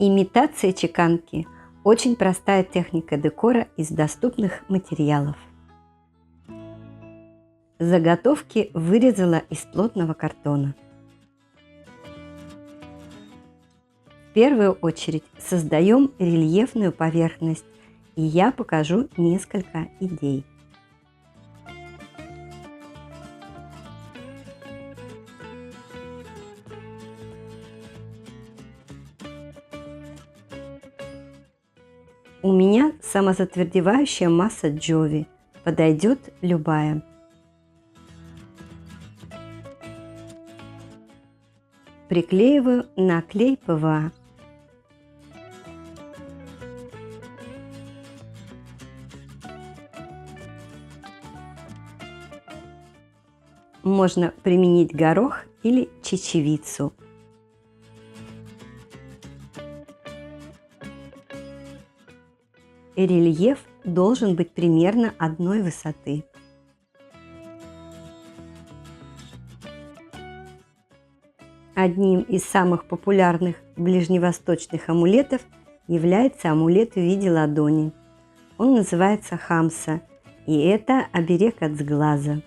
Имитация чеканки – очень простая техника декора из доступных материалов. Заготовки вырезала из плотного картона. В первую очередь создаем рельефную поверхность, и я покажу несколько идей. У меня самозатвердевающая масса Jovi, подойдет любая. Приклеиваю на клей ПВА. Можно применить горох или чечевицу. Рельеф должен быть примерно одной высоты. Одним из самых популярных ближневосточных амулетов является амулет в виде ладони. Он называется хамса, и это оберег от сглаза.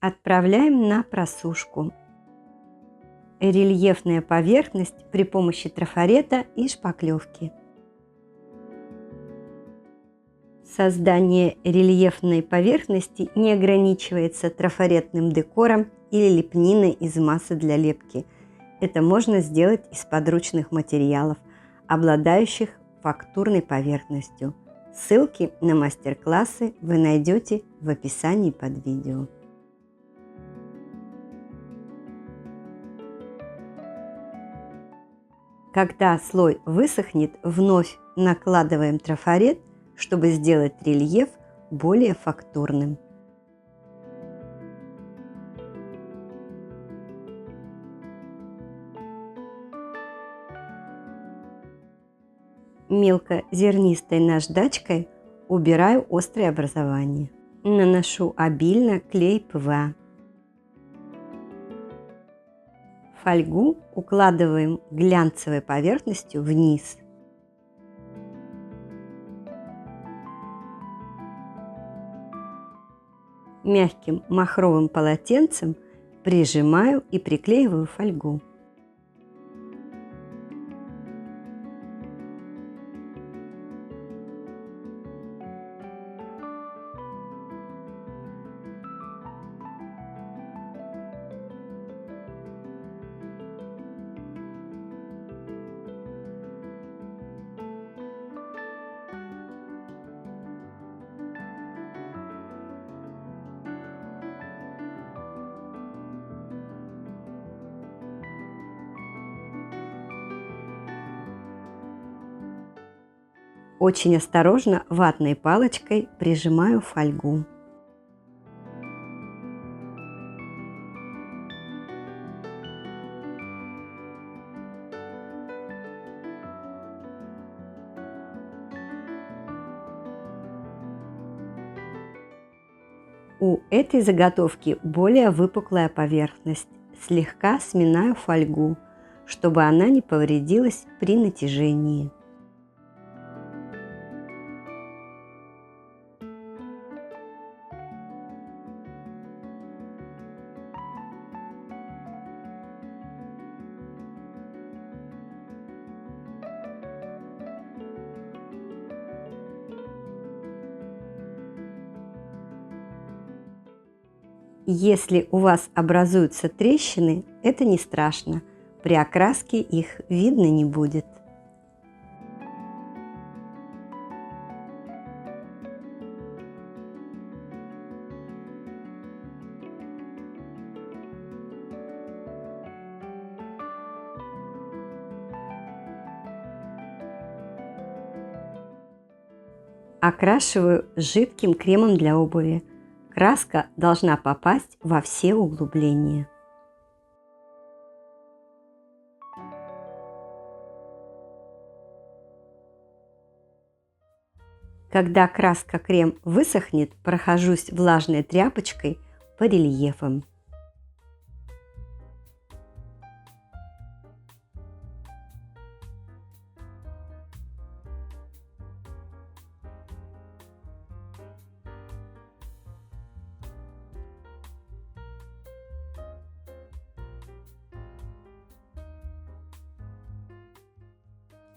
Отправляем на просушку. Рельефная поверхность при помощи трафарета и шпаклевки. Создание рельефной поверхности не ограничивается трафаретным декором или лепниной из массы для лепки. Это можно сделать из подручных материалов, обладающих фактурной поверхностью. Ссылки на мастер-классы вы найдете в описании под видео. Когда слой высохнет, вновь накладываем трафарет, чтобы сделать рельеф более фактурным. Мелкозернистой наждачкой убираю острые образования. Наношу обильно клей ПВА. Фольгу укладываем глянцевой поверхностью вниз. Мягким махровым полотенцем прижимаю и приклеиваю фольгу. Очень осторожно ватной палочкой прижимаю фольгу. У этой заготовки более выпуклая поверхность. Слегка сминаю фольгу, чтобы она не повредилась при натяжении. Если у вас образуются трещины, это не страшно. При окраске их видно не будет. Окрашиваю жидким кремом для обуви. Краска должна попасть во все углубления. Когда краска-крем высохнет, прохожусь влажной тряпочкой по рельефам.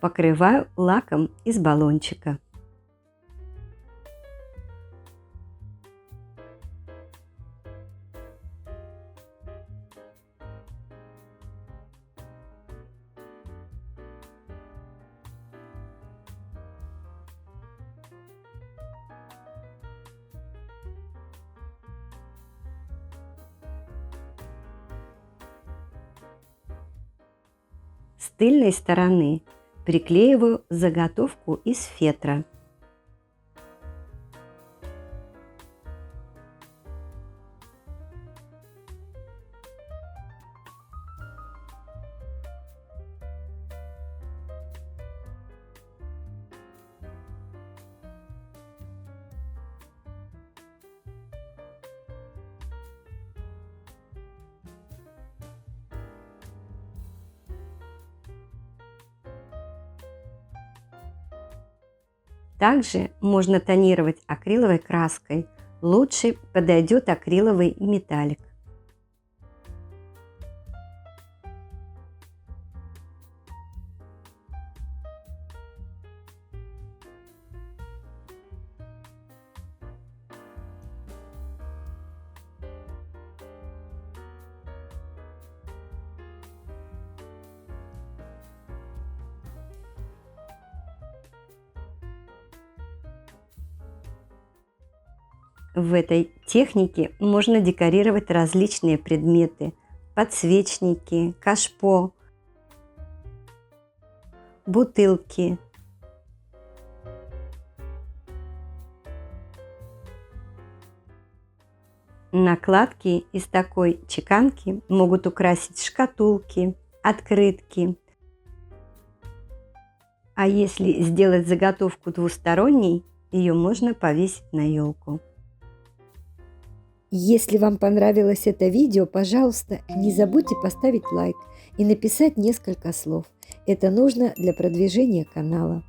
Покрываю лаком из баллончика. С тыльной стороны приклеиваю заготовку из фетра. Также можно тонировать акриловой краской. Лучше подойдет акриловый металлик. В этой технике можно декорировать различные предметы: подсвечники, кашпо, бутылки. Накладки из такой чеканки могут украсить шкатулки, открытки. А если сделать заготовку двусторонней, ее можно повесить на елку. Если вам понравилось это видео, пожалуйста, не забудьте поставить лайк и написать несколько слов. Это нужно для продвижения канала.